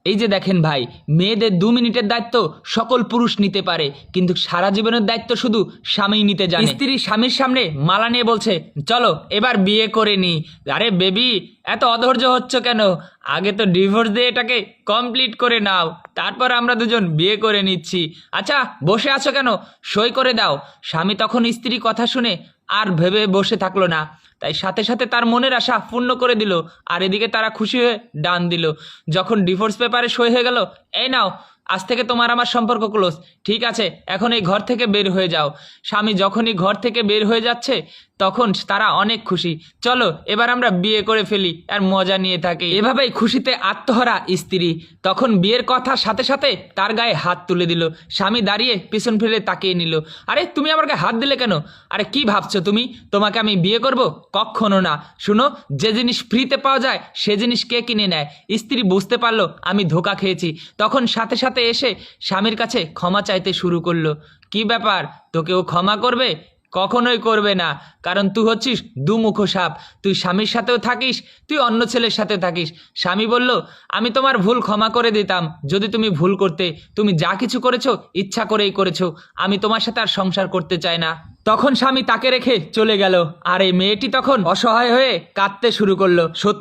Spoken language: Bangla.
এই যে দেখেন ভাই, মেয়েদের 2 মিনিটের দায়িত্ব সকল পুরুষ নিতে পারে, কিন্তু সারা জীবনের দায়িত্ব শুধু স্বামী নিতে জানে। স্ত্রী স্বামীর সামনে মালা নিয়ে বলছে, চলো এবার বিয়ে করে নি। আরে বেবি, এত অধৈর্য হচ্ছ কেন? আগে তো ডিভোর্স দিয়ে এটাকে কমপ্লিট করে নাও, তারপর আমরা দুজন বিয়ে করে নিচ্ছি। আচ্ছা বসে আছো কেন, সই করে দাও। স্বামী তখন স্ত্রী কথা শুনে আর ভেবে বসে থাকলো না, তাই সাথে সাথে তার মনের আশা পূর্ণ করে দিল। আর এদিকে তারা খুশি হয়ে ডান দিল। যখন ডিভোর্স পেপারে সই হয়ে গেল, এই নাও, আজ থেকে তোমার আমার সম্পর্ক ক্লোজ, ঠিক আছে, এখন এই ঘর থেকে বের হয়ে যাও। স্বামী যখনই ঘর থেকে বের হয়ে যাচ্ছে তখন তারা অনেক খুশি। চলো এবার আমরা বিয়ে করে ফেলি আর মজা নিয়ে থাকি। এভাবেই খুশিতে আত্মহারা স্ত্রী তখন বিয়ের কথা সাথে সাথে তার গায়ে হাত তুলে দিল। স্বামী দাঁড়িয়ে পিছন ফিরে তাকিয়ে নিল। আরে তুমি আমার গায়ে হাত দিলে কেন? আরে কি ভাবছো তুমি, তোমাকে আমি বিয়ে করব? কখনো না। শুনো, যে জিনিস ফ্রিতে পাওয়া যায় সে জিনিস কে কিনে নেয়? স্ত্রী বুঝতে পারলো আমি ধোকা খেয়েছি, তখন সাথে সাথে এসে স্বামীর কাছে ক্ষমা চাইতে শুরু করলো। কি ব্যাপার, তোকেও ক্ষমা করবে? কখনোই করবে না, কারণ তুই হচ্ছিস দুমুখো সাপ। তুই স্বামীর সাথেও থাকিস, তুই অন্য ছেলের সাথে থাকিস। স্বামী বলল, আমি তোমার ভুল ক্ষমা করে দিতাম যদি তুমি ভুল করতে। তুমি যা কিছু করেছো ইচ্ছা করেই করেছো, আমি তোমার সাথে আর সংসার করতে চাই না। তখন স্বামী তাকে রেখে চলে গেল, আর এই মেয়েটি তখন অসহায় হয়ে কাঁদতে শুরু করলো। সত্যি